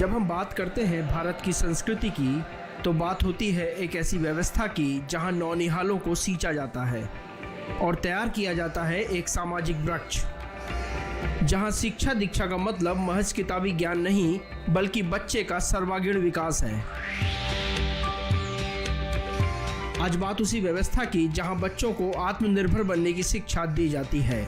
जब हम बात करते हैं भारत की संस्कृति की, तो बात होती है एक ऐसी व्यवस्था की जहां नौनिहालों को सींचा जाता है और तैयार किया जाता है एक सामाजिक वृक्ष, जहां शिक्षा दीक्षा का मतलब महज किताबी ज्ञान नहीं बल्कि बच्चे का सर्वांगीण विकास है। आज बात उसी व्यवस्था की जहां बच्चों को आत्मनिर्भर बनने की शिक्षा दी जाती है।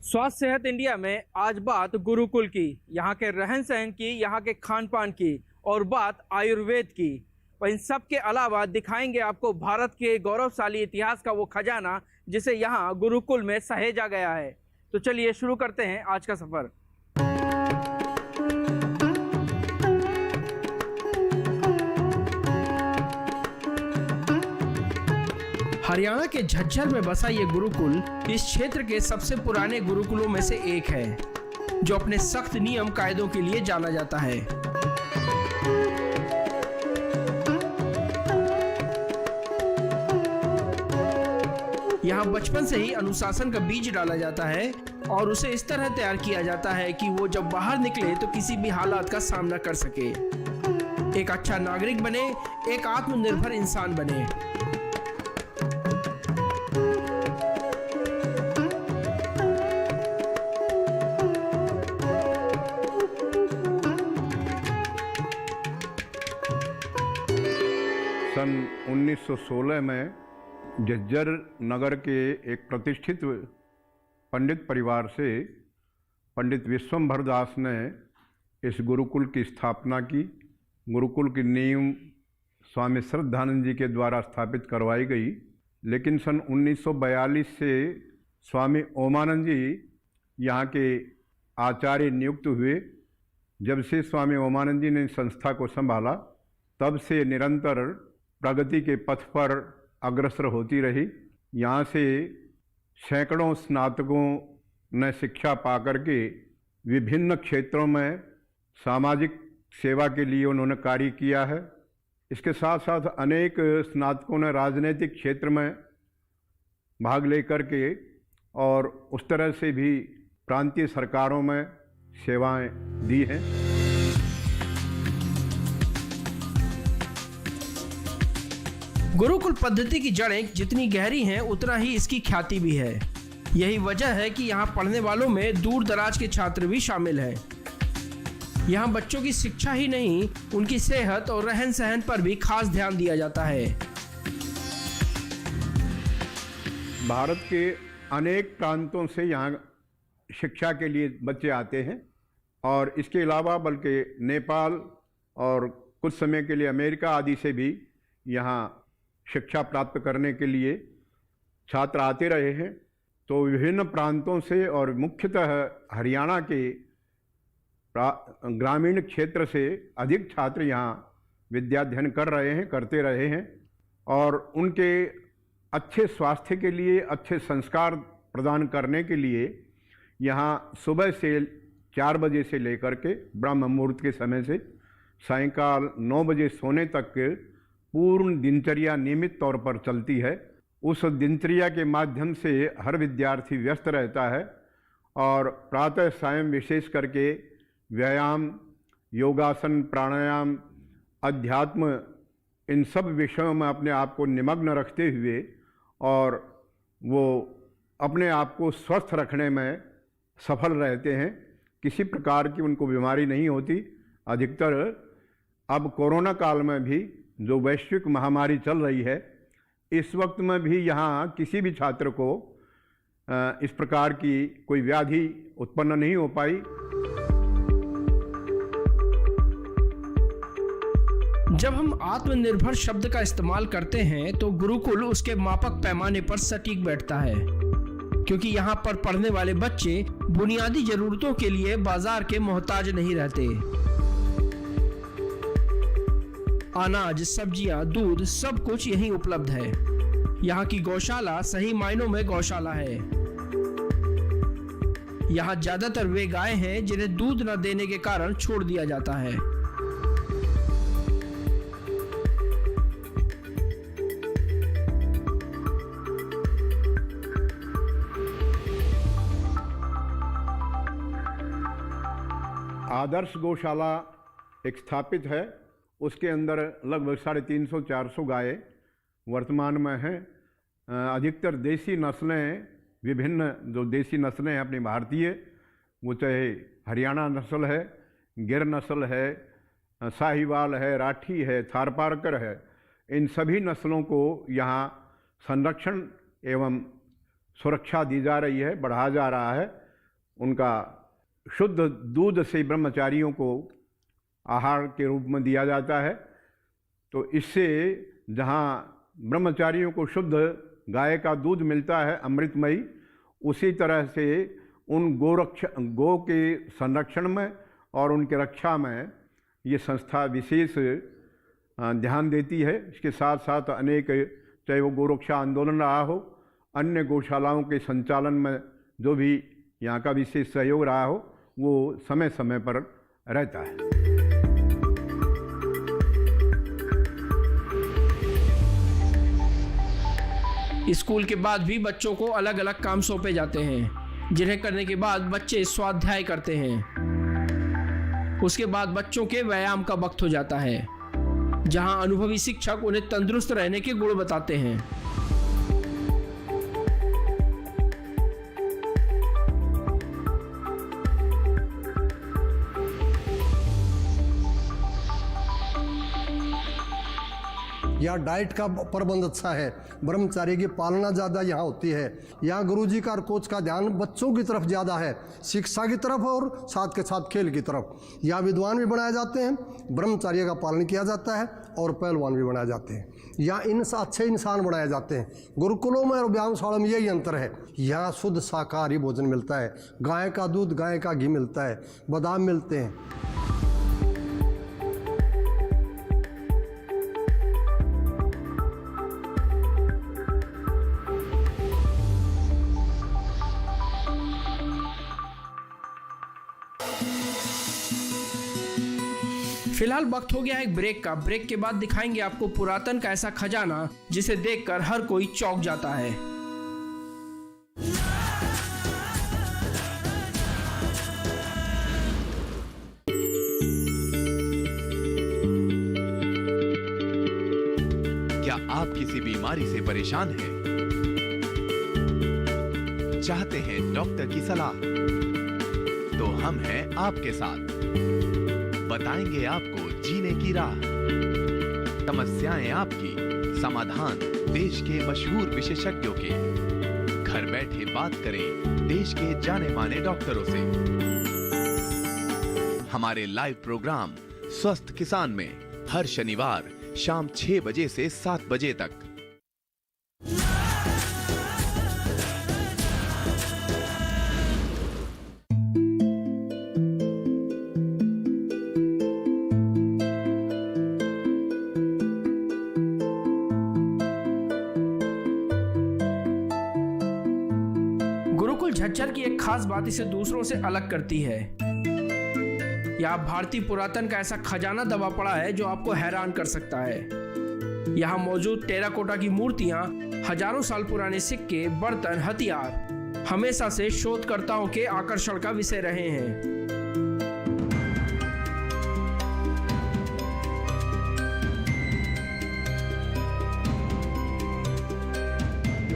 स्वास्थ्य सेहत इंडिया में आज बात गुरुकुल की, यहाँ के रहन सहन की, यहाँ के खान पान की और बात आयुर्वेद की। और इन सब के अलावा दिखाएंगे आपको भारत के गौरवशाली इतिहास का वो खजाना जिसे यहाँ गुरुकुल में सहेजा गया है। तो चलिए शुरू करते हैं आज का सफर। हरियाणा के झज्जर में बसा ये गुरुकुल इस क्षेत्र के सबसे पुराने गुरुकुलों में से एक है, जो अपने सख्त नियम कायदों के लिए जाना जाता है। यहाँ बचपन से ही अनुशासन का बीज डाला जाता है और उसे इस तरह तैयार किया जाता है कि वो जब बाहर निकले तो किसी भी हालात का सामना कर सके, एक अच्छा नागरिक बने, एक आत्मनिर्भर इंसान बने। सन 1916 में झज्जर नगर के एक प्रतिष्ठित पंडित परिवार से पंडित विश्वंभर दास ने इस गुरुकुल की स्थापना की। गुरुकुल की नींव स्वामी श्रद्धानंद जी के द्वारा स्थापित करवाई गई, लेकिन सन 1942 से स्वामी ओमानंद जी यहाँ के आचार्य नियुक्त हुए। जब से स्वामी ओमानंद जी ने संस्था को संभाला, तब से निरंतर प्रगति के पथ पर अग्रसर होती रही। यहाँ से सैकड़ों स्नातकों ने शिक्षा पाकर के विभिन्न क्षेत्रों में सामाजिक सेवा के लिए उन्होंने कार्य किया है। इसके साथ साथ अनेक स्नातकों ने राजनीतिक क्षेत्र में भाग लेकर के और उस तरह से भी प्रांतीय सरकारों में सेवाएं दी हैं। गुरुकुल पद्धति की जड़ें जितनी गहरी हैं उतना ही इसकी ख्याति भी है। यही वजह है कि यहाँ पढ़ने वालों में दूर दराज के छात्र भी शामिल हैं। यहाँ बच्चों की शिक्षा ही नहीं, उनकी सेहत और रहन सहन पर भी खास ध्यान दिया जाता है। भारत के अनेक प्रांतों से यहाँ शिक्षा के लिए बच्चे आते हैं और इसके अलावा बल्कि नेपाल और कुछ समय के लिए अमेरिका आदि से भी यहाँ शिक्षा प्राप्त करने के लिए छात्र आते रहे हैं। तो विभिन्न प्रांतों से और मुख्यतः हरियाणा के ग्रामीण क्षेत्र से अधिक छात्र यहाँ विद्याध्ययन कर रहे हैं, करते रहे हैं और उनके अच्छे स्वास्थ्य के लिए, अच्छे संस्कार प्रदान करने के लिए यहाँ सुबह से 4 बजे से लेकर के ब्रह्म मुहूर्त के समय से सायंकाल 9 बजे सोने तक पूर्ण दिनचर्या नियमित तौर पर चलती है। उस दिनचर्या के माध्यम से हर विद्यार्थी व्यस्त रहता है और प्रातः सायं विशेष करके व्यायाम, योगासन, प्राणायाम, अध्यात्म, इन सब विषयों में अपने आप को निमग्न रखते हुए और वो अपने आप को स्वस्थ रखने में सफल रहते हैं। किसी प्रकार की उनको बीमारी नहीं होती। अधिकतर अब कोरोना काल में भी जो वैश्विक महामारी चल रही है, इस वक्त में भी यहाँ किसी भी छात्र को इस प्रकार की कोई व्याधि उत्पन्न नहीं हो पाई। जब हम आत्मनिर्भर शब्द का इस्तेमाल करते हैं तो गुरुकुल उसके मापक पैमाने पर सटीक बैठता है, क्योंकि यहाँ पर पढ़ने वाले बच्चे बुनियादी जरूरतों के लिए बाजार के मोहताज नहीं रहते। अनाज, सब्जियां, दूध सब कुछ यहीं उपलब्ध है। यहाँ की गौशाला सही मायनों में गौशाला है। यहाँ ज्यादातर वे गायें हैं जिन्हें दूध न देने के कारण छोड़ दिया जाता है। आदर्श गौशाला एक स्थापित है, उसके अंदर लगभग 350-400 गायें वर्तमान में हैं। अधिकतर देसी नस्लें, विभिन्न जो देसी नस्लें हैं अपनी भारतीय, वो चाहे हरियाणा नस्ल है, गिर नस्ल है, साहिवाल है, राठी है, थारपारकर है, इन सभी नस्लों को यहाँ संरक्षण एवं सुरक्षा दी जा रही है, बढ़ाया जा रहा है। उनका शुद्ध दूध से ब्रह्मचारियों को आहार के रूप में दिया जाता है। तो इससे जहाँ ब्रह्मचारियों को शुद्ध गाय का दूध मिलता है अमृतमयी, उसी तरह से उन गौ के संरक्षण में और उनकी रक्षा में ये संस्था विशेष ध्यान देती है। इसके साथ साथ अनेक, चाहे वो गोरक्षा आंदोलन रहा हो, अन्य गौशालाओं के संचालन में जो भी यहाँ का विशेष सहयोग रहा हो, वो समय समय पर रहता है। स्कूल के बाद भी बच्चों को अलग अलग काम सौंपे जाते हैं, जिन्हें करने के बाद बच्चे स्वाध्याय करते हैं। उसके बाद बच्चों के व्यायाम का वक्त हो जाता है, जहां अनुभवी शिक्षक उन्हें तंदुरुस्त रहने के गुण बताते हैं। यहाँ डाइट का प्रबंध अच्छा है, ब्रह्मचारी की पालना ज़्यादा यहाँ होती है। यहाँ गुरुजी का और कोच का ध्यान बच्चों की तरफ ज़्यादा है, शिक्षा की तरफ और साथ के साथ खेल की तरफ। यहाँ विद्वान भी बनाए जाते हैं, ब्रह्मचार्य का पालन किया जाता है और पहलवान भी बनाए जाते हैं। यहाँ अच्छे इंसान बनाए जाते हैं। गुरुकुलों में और व्यायामशाला में यही अंतर है, यहाँ शुद्ध शाकाहारी भोजन मिलता है, गाय का दूध, गाय का घी मिलता है, बादाम मिलते हैं। फिलहाल वक्त हो गया है एक ब्रेक का। ब्रेक के बाद दिखाएंगे आपको पुरातन का ऐसा खजाना जिसे देखकर हर कोई चौंक जाता है। क्या आप किसी बीमारी से परेशान हैं? चाहते हैं डॉक्टर की सलाह? तो हम हैं आपके साथ, बताएंगे आपको जीने की राह। समस्याएं आपकी, समाधान देश के मशहूर विशेषज्ञों के। घर बैठे बात करें देश के जाने माने डॉक्टरों से। हमारे लाइव प्रोग्राम स्वस्थ किसान में हर शनिवार शाम 6 बजे से 7 बजे तक। झज्जर की एक खास बात इसे दूसरों से अलग करती है। यहाँ भारतीय पुरातन का ऐसा खजाना दबा पड़ा है जो आपको हैरान कर सकता है। यहाँ मौजूद टेराकोटा की मूर्तियां, हजारों साल पुराने सिक्के, बर्तन, हथियार हमेशा से शोधकर्ताओं के आकर्षण का विषय रहे हैं।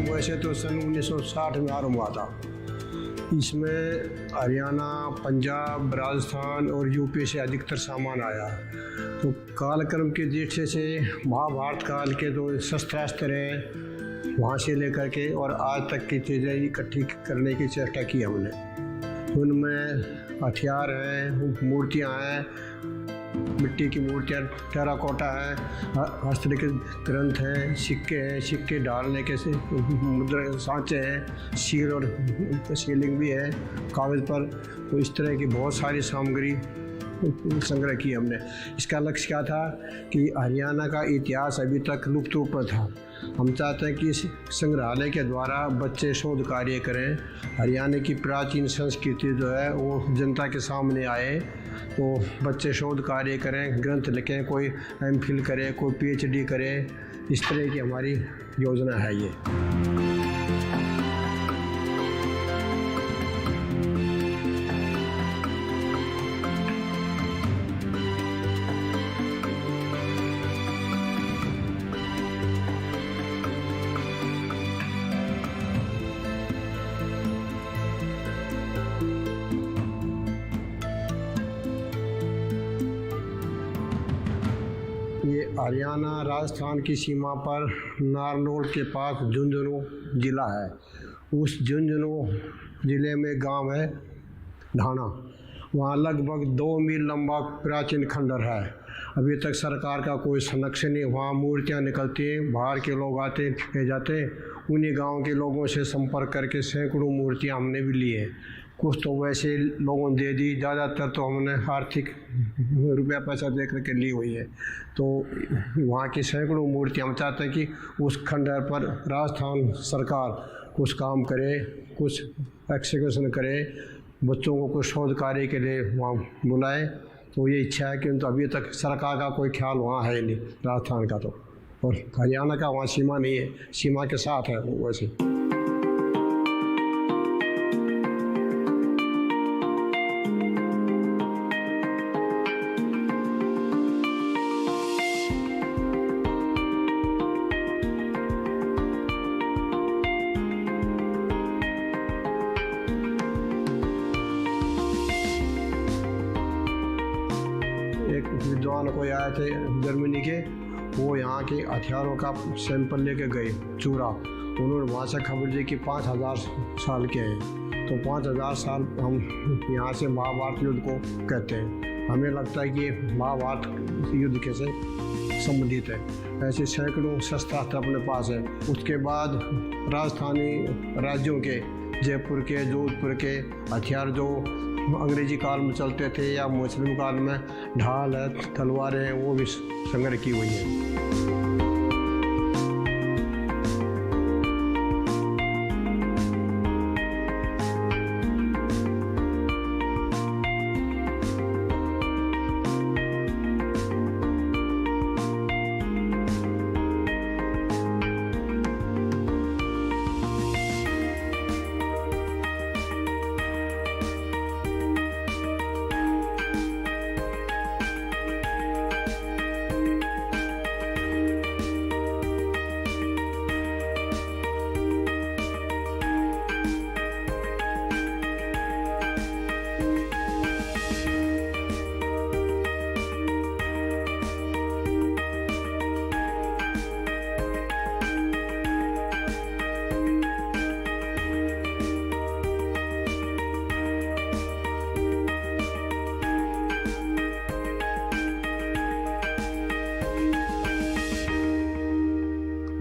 वैसे तो सन 1960 में आरंभ हुआ था। इसमें हरियाणा, पंजाब, राजस्थान और यूपी से अधिकतर सामान आया। तो कालक्रम के दृष्टि से महाभारत काल के जो शस्त्रास्त्र हैं, वहाँ से लेकर के और आज तक की चीज़ें इकट्ठी करने की चेष्टा की हमने। उनमें हथियार हैं, मूर्तियाँ हैं, मिट्टी की मूर्तियाँ, टेराकोटा है, हस्तलिखित ग्रंथ हैं, सिक्के डालने के से मुद्रा सांचे हैं, सील और सीलिंग भी है कागज़ पर। तो इस तरह की बहुत सारी सामग्री संग्रह की हमने। इसका लक्ष्य क्या था कि हरियाणा का इतिहास अभी तक लुप्त रूप में था। हम चाहते हैं कि इस संग्रहालय के द्वारा बच्चे शोध कार्य करें, हरियाणा की प्राचीन संस्कृति जो है वो जनता के सामने आए। तो बच्चे शोध कार्य करें, ग्रंथ लिखें, कोई एमफिल करे, कोई पीएचडी करे, इस तरह की हमारी योजना है ये। ये हरियाणा राजस्थान की सीमा पर नारनौल के पास झुंझुनू ज़िला है। उस झुंझुनू ज़िले में गांव है ढाना। वहाँ लगभग 2 मील लंबा प्राचीन खंडर है। अभी तक सरकार का कोई संरक्षण नहीं। वहाँ मूर्तियाँ निकलती हैं, बाहर के लोग आते ले जाते। उन्हीं गांव के लोगों से संपर्क करके सैकड़ों मूर्तियाँ हमने भी ली हैं। कुछ तो वैसे लोगों ने दे दी, ज़्यादातर तो हमने आर्थिक रुपया पैसा दे करके ली हुई है। तो वहाँ की सैकड़ों मूर्तियाँ हम चाहते हैं कि उस खंडर पर राजस्थान सरकार कुछ काम करे, कुछ एक्सकर्शन करे, बच्चों को कुछ शोध कार्य के लिए वहाँ बुलाए। तो ये इच्छा है, किंतु अभी तक सरकार का कोई ख्याल वहाँ है नहीं राजस्थान का। तो और हरियाणा का वहाँ सीमा नहीं है, सीमा के साथ है वो वैसे। एक विद्वान कोई आए थे जर्मनी के, वो यहाँ के हथियारों का सैंपल लेके गए, चूरा। उन्होंने वहाँ से खबर दी कि 5000 साल के हैं। तो 5000 साल हम यहाँ से महाभारत युद्ध को कहते हैं। हमें लगता है कि महाभारत युद्ध के से संबंधित है। ऐसे सैकड़ों शस्त्रास्त्र अपने पास है। उसके बाद राजस्थानी राज्यों के, जयपुर के, जोधपुर के हथियार जो अंग्रेजी काल में चलते थे या मुस्लिम काल में, ढाल है, तलवारें हैं, वो भी संग्रह की हुई है।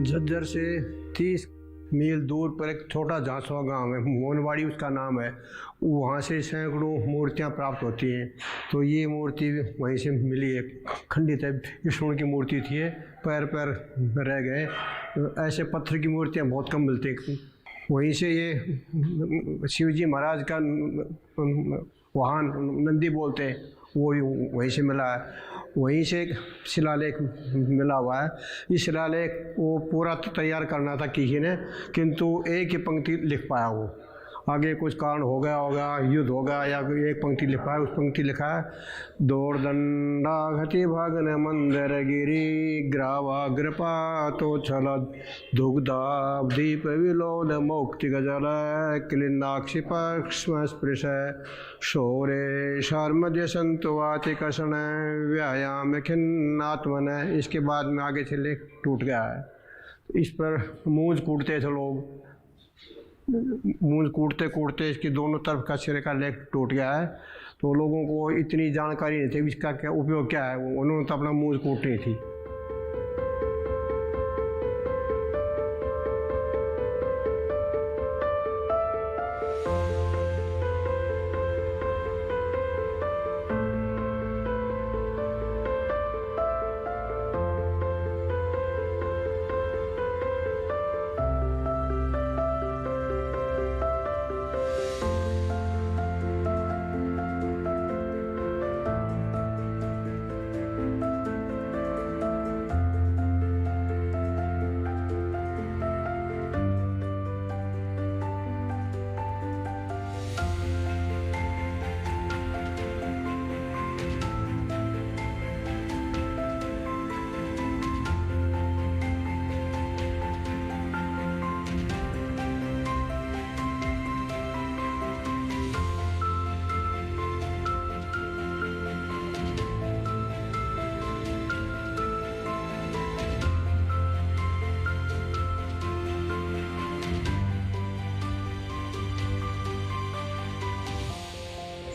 झज्जर से 30 मील दूर पर एक छोटा झांसवा गांव है, मोनवाड़ी उसका नाम है। वहाँ से सैकड़ों मूर्तियाँ प्राप्त होती हैं। तो ये मूर्ति वहीं से मिली है, खंडित है, विष्णु की मूर्ति थी, पैर पैर रह गए। ऐसे पत्थर की मूर्तियाँ बहुत कम मिलती हैं। वहीं से ये शिवजी महाराज का वाहन नंदी बोलते हैं, वो वहीं से मिला है। वहीं से एक शिलालेख मिला हुआ है। इस शिलालेख वो पूरा तो तैयार करना था किसी ने, किंतु एक ही पंक्ति लिख पाया वो। आगे कुछ कारण हो गया होगा, युद्ध होगा, या एक पंक्ति लिख पाया। उस पंक्ति लिखा है, दौड़ दंडा घटी भगन मंदिर गिरी ग्रावाग्रपा तो छल दुग्धाब्दीप विलोद मौक्ति गजल क्लिन्नाक्षि पक्ष्म स्पृश शौरे शर्मद्य संतवाति कषण व्यायाम खिन्नात्मन। इसके बाद में आगे से लेख टूट गया है। इस पर मूंज कूटते थे लोग, मूंज कूटते कूटते इसके दोनों तरफ का सिरे का लेग टूट गया है। तो लोगों को इतनी जानकारी नहीं थी इसका क्या उपयोग क्या है, उन्होंने तो अपना मूंज कूटनी थी।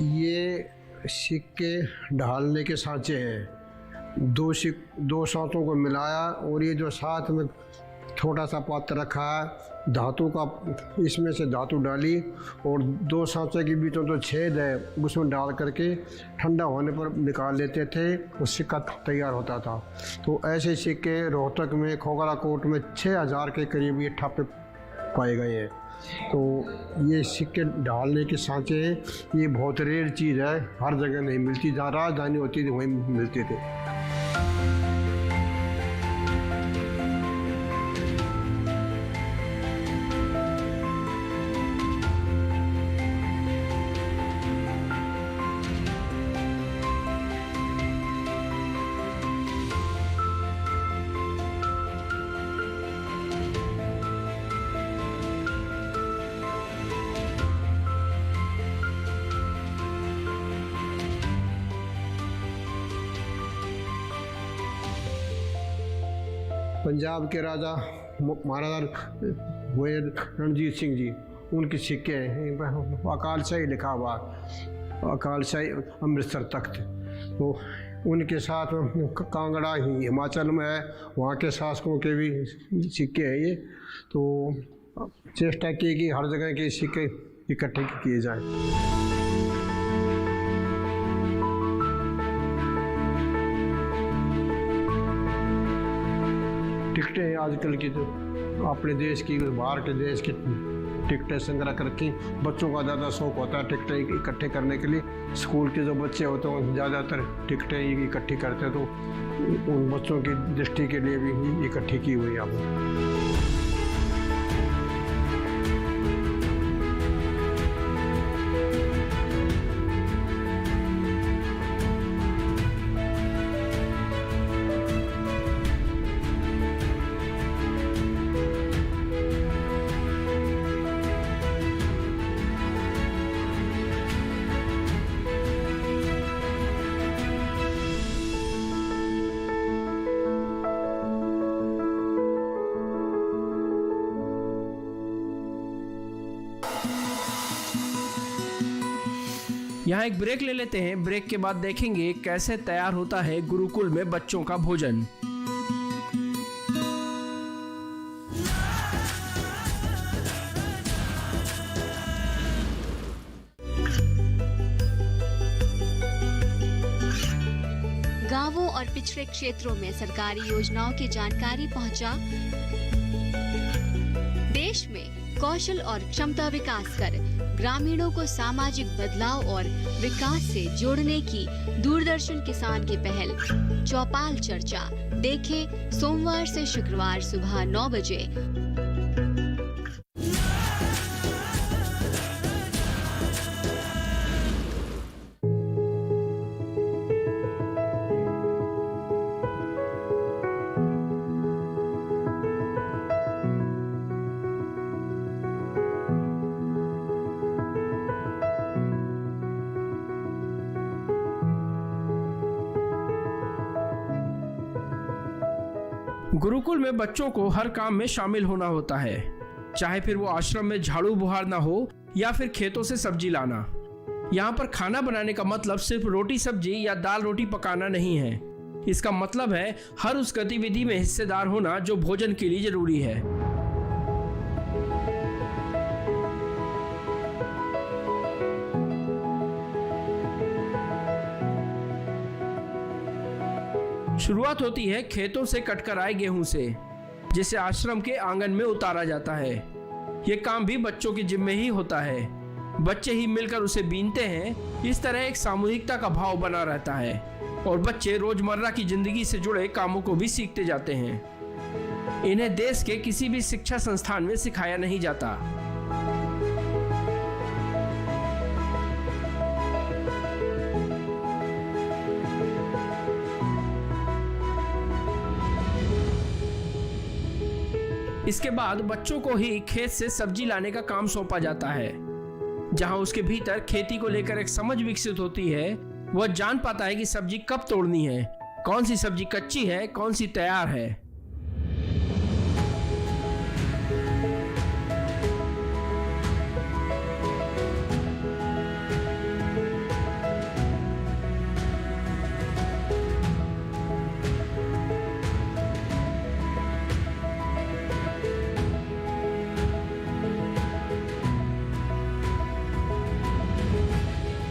ये सिक्के ढालने के सांचे हैं। दो सांचों को मिलाया और ये जो साथ में छोटा सा पात्र रखा है धातु का, इसमें से धातु डाली और दो सांचे के बीच में जो छेद है उसमें डाल करके ठंडा होने पर निकाल लेते थे, वो सिक्का तैयार होता था। तो ऐसे सिक्के रोहतक में, खोखरा कोट में 6000 के करीब ये ठप्पे पाए गए हैं। तो ये सिक्के ढालने के सांचे, ये बहुत रेयर चीज़ है, हर जगह नहीं मिलती। जहाँ राजधानी होती थी वहीं मिलते थे। पंजाब के राजा महाराजा हुए रणजीत सिंह जी, उनके सिक्के हैं, अकाल शाही लिखा हुआ, अकाल शाही अमृतसर तख्त। तो उनके साथ कांगड़ा ही हिमाचल में है, वहाँ के शासकों के भी सिक्के हैं ये। तो चेष्टा की कि हर जगह के सिक्के इकट्ठे किए जाएं। टिकटें आजकल की जो अपने देश की, बाहर के देश की टिकटें संग्रह कर रखी। बच्चों का ज़्यादा शौक होता है टिकटें इकट्ठे करने के लिए। स्कूल के जो बच्चे होते हैं ज़्यादातर टिकटें इकट्ठी करते हैं, तो उन बच्चों की दृष्टि के लिए भी इकट्ठी की हुई है। यहाँ एक ब्रेक ले लेते हैं। ब्रेक के बाद देखेंगे कैसे तैयार होता है गुरुकुल में बच्चों का भोजन। गांवों और पिछड़े क्षेत्रों में सरकारी योजनाओं की जानकारी पहुंचा। देश में कौशल और क्षमता विकास कर ग्रामीणों को सामाजिक बदलाव और विकास से जोड़ने की दूरदर्शन किसान की पहल चौपाल चर्चा देखें सोमवार से शुक्रवार सुबह 9 बजे। गुरुकुल में बच्चों को हर काम में शामिल होना होता है, चाहे फिर वो आश्रम में झाड़ू बुहारना हो या फिर खेतों से सब्जी लाना। यहाँ पर खाना बनाने का मतलब सिर्फ रोटी सब्जी या दाल रोटी पकाना नहीं है। इसका मतलब है हर उस गतिविधि में हिस्सेदार होना जो भोजन के लिए जरूरी है। शुरुआत होती है खेतों से कटकर आए गेहूं से, जिसे आश्रम के आंगन में उतारा जाता है। ये काम भी बच्चों के जिम्मे ही होता है, बच्चे ही मिलकर उसे बीनते हैं। इस तरह एक सामूहिकता का भाव बना रहता है और बच्चे रोजमर्रा की जिंदगी से जुड़े कामों को भी सीखते जाते हैं। इन्हें देश के किसी भी शिक्षा संस्थान में सिखाया नहीं जाता। इसके बाद बच्चों को ही खेत से सब्जी लाने का काम सौंपा जाता है, जहां उसके भीतर खेती को लेकर एक समझ विकसित होती है। वह जान पाता है कि सब्जी कब तोड़नी है, कौन सी सब्जी कच्ची है, कौन सी तैयार है।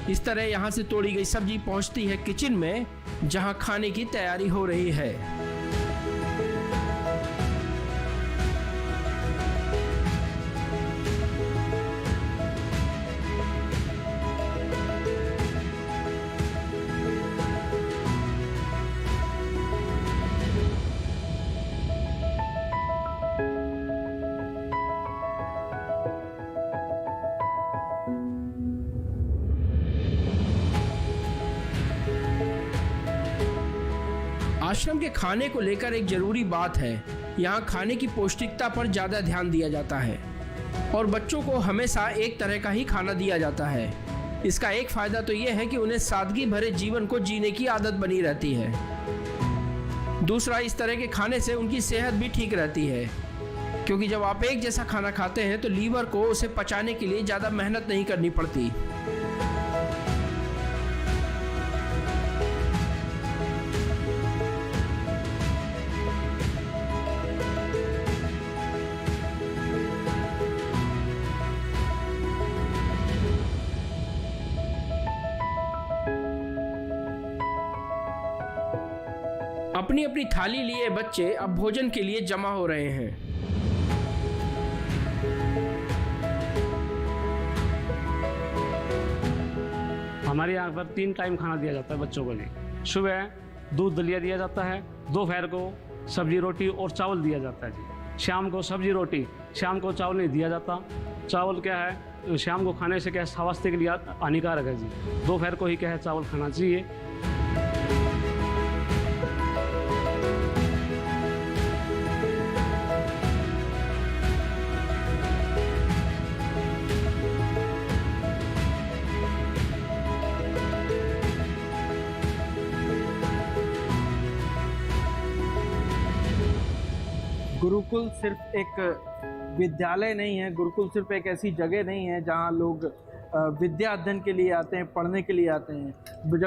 इस तरह यहाँ से तोड़ी गई सब्जी पहुँचती है किचन में, जहाँ खाने की तैयारी हो रही है। आश्रम के खाने को लेकर एक जरूरी बात है, यहाँ खाने की पौष्टिकता पर ज्यादा ध्यान दिया जाता है और बच्चों को हमेशा एक तरह का ही खाना दिया जाता है। इसका एक फायदा तो यह है कि उन्हें सादगी भरे जीवन को जीने की आदत बनी रहती है। दूसरा, इस तरह के खाने से उनकी सेहत भी ठीक रहती है, क्योंकि जब आप एक जैसा खाना खाते हैं तो लीवर को उसे पचाने के लिए ज्यादा मेहनत नहीं करनी पड़ती। अपनी अपनी थाली लिए बच्चे अब भोजन के लिए जमा हो रहे हैं। हमारे यहाँ पर 3 टाइम खाना दिया जाता है बच्चों को लिए। सुबह दूध दलिया दिया जाता है, दोपहर को सब्जी रोटी और चावल दिया जाता है जी। शाम को सब्जी रोटी, शाम को चावल नहीं दिया जाता। चावल क्या है, शाम को खाने से क्या है, स्वास्थ्य के लिए हानिकारक है जी। दोपहर को ही क्या है चावल खाना चाहिए। गुरुकुल सिर्फ एक विद्यालय नहीं है, गुरुकुल सिर्फ एक ऐसी जगह नहीं है जहाँ लोग विद्या अध्ययन के लिए आते हैं, पढ़ने के लिए आते हैं,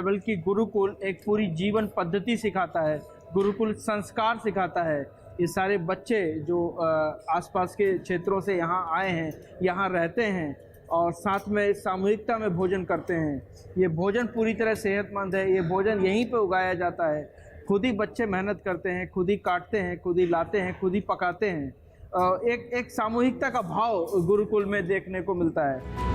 बल्कि गुरुकुल एक पूरी जीवन पद्धति सिखाता है, गुरुकुल संस्कार सिखाता है। ये सारे बच्चे जो आसपास के क्षेत्रों से यहाँ आए हैं, यहाँ रहते हैं और साथ में सामूहिकता में भोजन करते हैं। ये भोजन पूरी तरह सेहतमंद है, ये भोजन यहीं पे उगाया जाता है। खुद ही बच्चे मेहनत करते हैं, खुद ही काटते हैं, खुद ही लाते हैं, खुद ही पकाते हैं। एक सामूहिकता का भाव गुरुकुल में देखने को मिलता है।